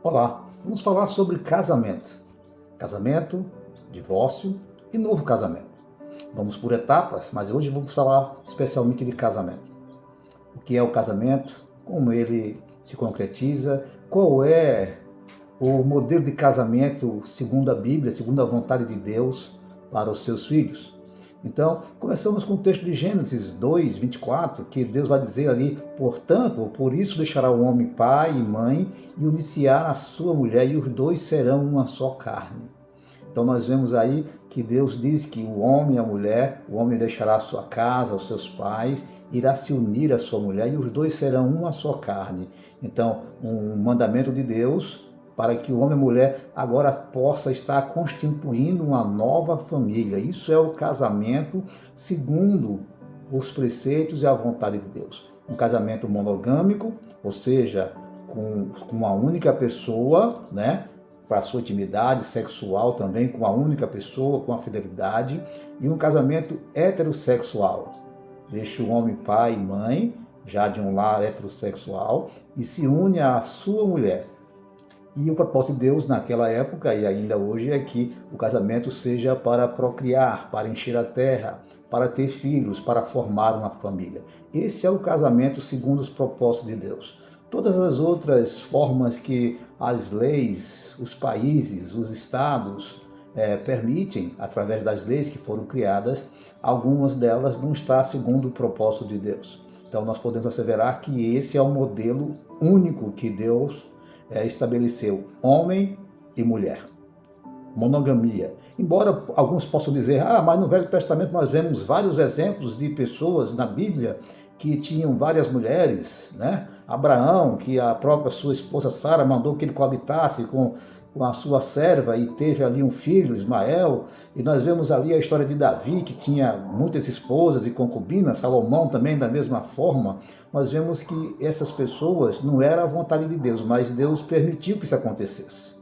Olá, vamos falar sobre casamento. Casamento, divórcio e novo casamento. Vamos por etapas, mas hoje vamos falar especialmente de casamento. O que é o casamento, como ele se concretiza, qual é o modelo de casamento segundo a Bíblia, segundo a vontade de Deus para os seus filhos. Então, começamos com o texto de Gênesis 2, 24, que Deus vai dizer ali: portanto, por isso deixará o homem pai e mãe e unir-se-á a sua mulher, e os dois serão uma só carne. Então nós vemos aí que Deus diz que o homem e a mulher, o homem deixará a sua casa, os seus pais, irá se unir à sua mulher e os dois serão uma só carne. Então, um mandamento de Deus para que o homem e a mulher agora possa estar constituindo uma nova família. Isso é o casamento segundo os preceitos e a vontade de Deus. Um casamento monogâmico, ou seja, com uma única pessoa, né? Para a sua intimidade sexual também, com a única pessoa, com a fidelidade, e um casamento heterossexual. Deixa o homem pai e mãe, já de um lar heterossexual, e se une à sua mulher. E o propósito de Deus naquela época e ainda hoje é que o casamento seja para procriar, para encher a terra, para ter filhos, para formar uma família. Esse é o casamento segundo os propósitos de Deus. Todas as outras formas que as leis, os países, os estados permitem, através das leis que foram criadas, algumas delas não estão segundo o propósito de Deus. Então nós podemos asseverar que esse é o modelo único que Deus estabeleceu, homem e mulher. Monogamia. Embora alguns possam dizer, mas no Velho Testamento nós vemos vários exemplos de pessoas na Bíblia que tinham várias mulheres, né? Abraão, que a própria sua esposa Sara mandou que ele coabitasse com a sua serva e teve ali um filho, Ismael, e nós vemos ali a história de Davi, que tinha muitas esposas e concubinas, Salomão também da mesma forma. Nós vemos que essas pessoas não era a vontade de Deus, mas Deus permitiu que isso acontecesse,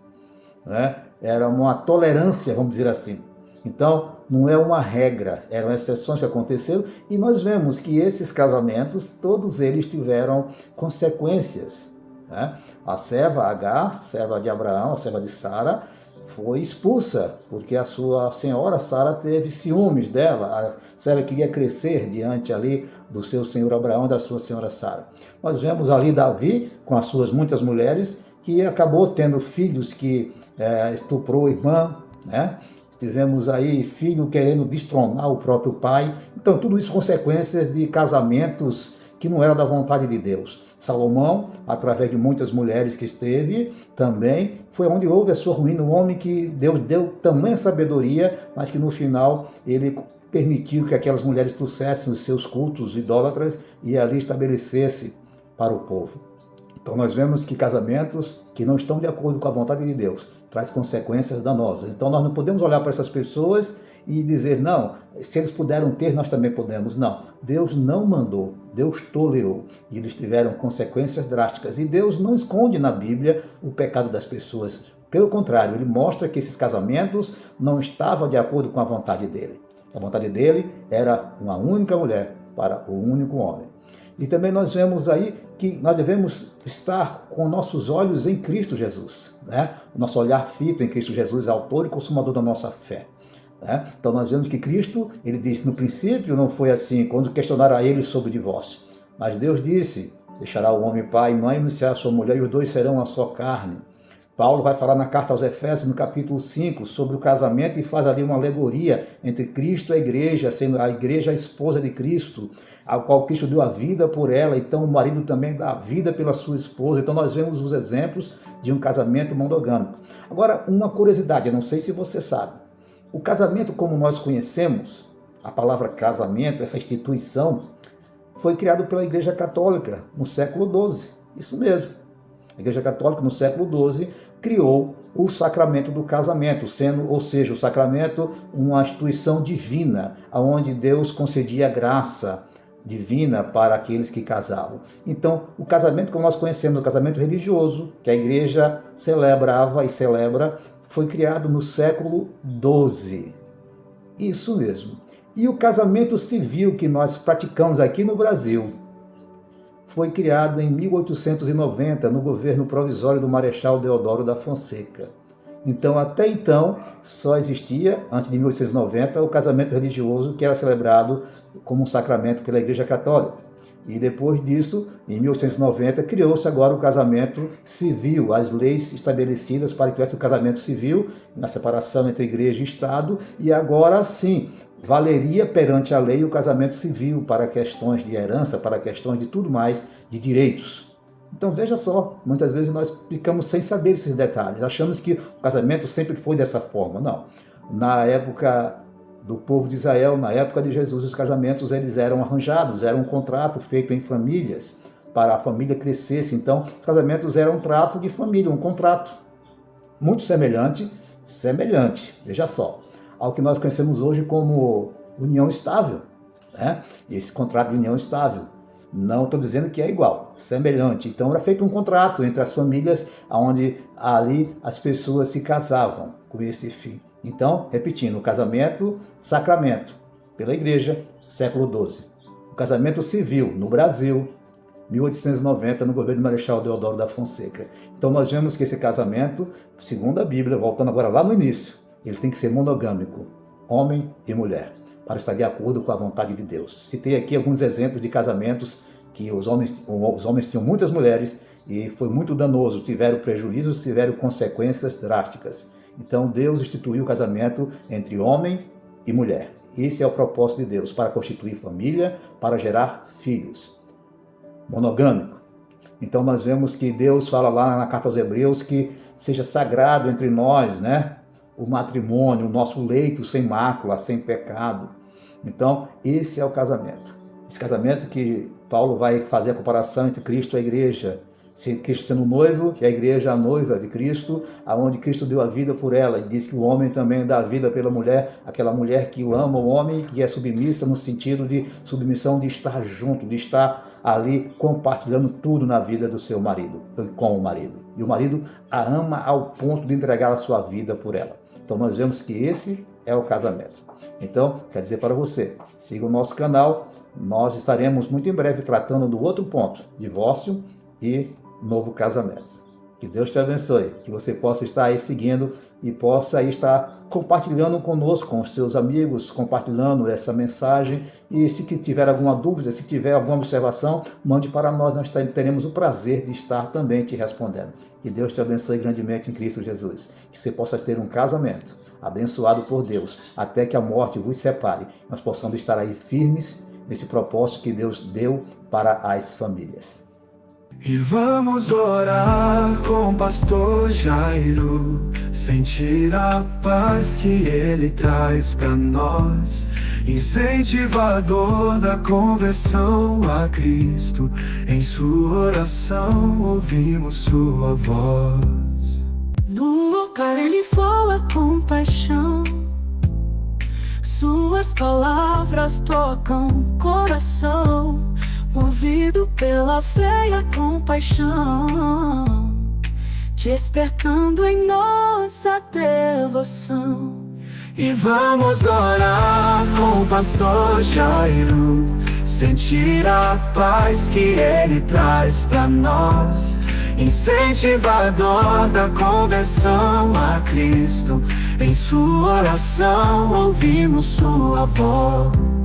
né? Era uma tolerância, vamos dizer assim. Então, não é uma regra, eram exceções que aconteceram, e nós vemos que esses casamentos, todos eles tiveram consequências, né? A serva Agar, serva de Abraão, a serva de Sara, foi expulsa, porque a sua senhora Sara teve ciúmes dela. A Sara queria crescer diante ali do seu senhor Abraão e da sua senhora Sara. Nós vemos ali Davi, com as suas muitas mulheres, que acabou tendo filhos que estuprou a irmã, né? Tivemos aí filho querendo destronar o próprio pai. Então, tudo isso consequências de casamentos que não era da vontade de Deus. Salomão, através de muitas mulheres que esteve, também foi onde houve a sua ruína. O homem que Deus deu tamanha sabedoria, mas que no final ele permitiu que aquelas mulheres trouxessem os seus cultos idólatras e ali estabelecesse para o povo. Então nós vemos que casamentos que não estão de acordo com a vontade de Deus traz consequências danosas. Então nós não podemos olhar para essas pessoas e dizer, não, se eles puderam ter, nós também podemos. Não, Deus não mandou, Deus tolerou. E eles tiveram consequências drásticas. E Deus não esconde na Bíblia o pecado das pessoas. Pelo contrário, ele mostra que esses casamentos não estavam de acordo com a vontade dele. A vontade dele era uma única mulher para o único homem. E também nós vemos aí que nós devemos estar com nossos olhos em Cristo Jesus, né? O nosso olhar fito em Cristo Jesus, autor e consumador da nossa fé, né? Então nós vemos que Cristo, ele disse, no princípio não foi assim, quando questionaram a ele sobre o divórcio. Mas Deus disse, deixará o homem pai e mãe, iniciar a sua mulher, e os dois serão uma só carne. Paulo vai falar na carta aos Efésios, no capítulo 5, sobre o casamento e faz ali uma alegoria entre Cristo e a igreja, sendo a igreja a esposa de Cristo, a qual Cristo deu a vida por ela, então o marido também dá a vida pela sua esposa. Então nós vemos os exemplos de um casamento monogâmico. Agora, uma curiosidade, eu não sei se você sabe, o casamento como nós conhecemos, a palavra casamento, essa instituição, foi criado pela Igreja Católica no século XII, isso mesmo. A Igreja Católica, no século XII, criou o sacramento do casamento, sendo, ou seja, o sacramento uma instituição divina, onde Deus concedia graça divina para aqueles que casavam. Então, o casamento, como nós conhecemos, o casamento religioso, que a Igreja celebrava e celebra, foi criado no século XII. Isso mesmo. E o casamento civil que nós praticamos aqui no Brasil foi criado em 1890, no governo provisório do Marechal Deodoro da Fonseca. Então, até então, só existia, antes de 1890, o casamento religioso, que era celebrado como um sacramento pela Igreja Católica. E depois disso, em 1890, criou-se agora o casamento civil, as leis estabelecidas para que tivesse o casamento civil, na separação entre igreja e Estado, e agora sim, valeria perante a lei o casamento civil para questões de herança, para questões de tudo mais, de direitos. Então veja só, muitas vezes nós ficamos sem saber esses detalhes, achamos que o casamento sempre foi dessa forma. Não, na época do povo de Israel, na época de Jesus, os casamentos eles eram arranjados, era um contrato feito em famílias, para a família crescesse. Então, os casamentos eram um trato de família, um contrato muito semelhante, veja só, ao que nós conhecemos hoje como união estável, né? Esse contrato de união estável. Não estou dizendo que é igual, semelhante. Então era feito um contrato entre as famílias, onde ali as pessoas se casavam com esse fim. Então, repetindo, o casamento, sacramento, pela igreja, século XII. O casamento civil, no Brasil, 1890, no governo do Marechal Deodoro da Fonseca. Então nós vemos que esse casamento, segundo a Bíblia, voltando agora lá no início, ele tem que ser monogâmico, homem e mulher, para estar de acordo com a vontade de Deus. Citei aqui alguns exemplos de casamentos que os homens tinham muitas mulheres e foi muito danoso, tiveram prejuízos, tiveram consequências drásticas. Então Deus instituiu o casamento entre homem e mulher. Esse é o propósito de Deus, para constituir família, para gerar filhos. Monogâmico. Então nós vemos que Deus fala lá na carta aos Hebreus que seja sagrado entre nós, né? O matrimônio, o nosso leito sem mácula, sem pecado. Então esse é o casamento. Esse casamento que Paulo vai fazer a comparação entre Cristo e a igreja. Cristo sendo noivo e a igreja a noiva de Cristo, aonde Cristo deu a vida por ela. E diz que o homem também dá a vida pela mulher, aquela mulher que ama o homem, que é submissa no sentido de submissão de estar junto, de estar ali compartilhando tudo na vida do seu marido, com o marido. E o marido a ama ao ponto de entregar a sua vida por ela. Então nós vemos que esse é o casamento. Então, quer dizer para você, siga o nosso canal, nós estaremos muito em breve tratando do outro ponto, divórcio e novo casamento. Que Deus te abençoe, que você possa estar aí seguindo e possa aí estar compartilhando conosco, com os seus amigos, compartilhando essa mensagem. E se tiver alguma dúvida, se tiver alguma observação, mande para nós teremos o prazer de estar também te respondendo. Que Deus te abençoe grandemente em Cristo Jesus. Que você possa ter um casamento abençoado por Deus, até que a morte vos separe. Nós possamos estar aí firmes nesse propósito que Deus deu para as famílias. E vamos orar com o pastor Jairo, sentir a paz que ele traz pra nós, incentivador da conversão a Cristo. Em sua oração ouvimos sua voz. No lugar ele voa com paixão, suas palavras tocam o coração, movido pela fé e a compaixão, despertando em nossa devoção. E vamos orar com o pastor Jairo, sentir a paz que ele traz pra nós, incentivador da conversão a Cristo. Em sua oração ouvimos sua voz.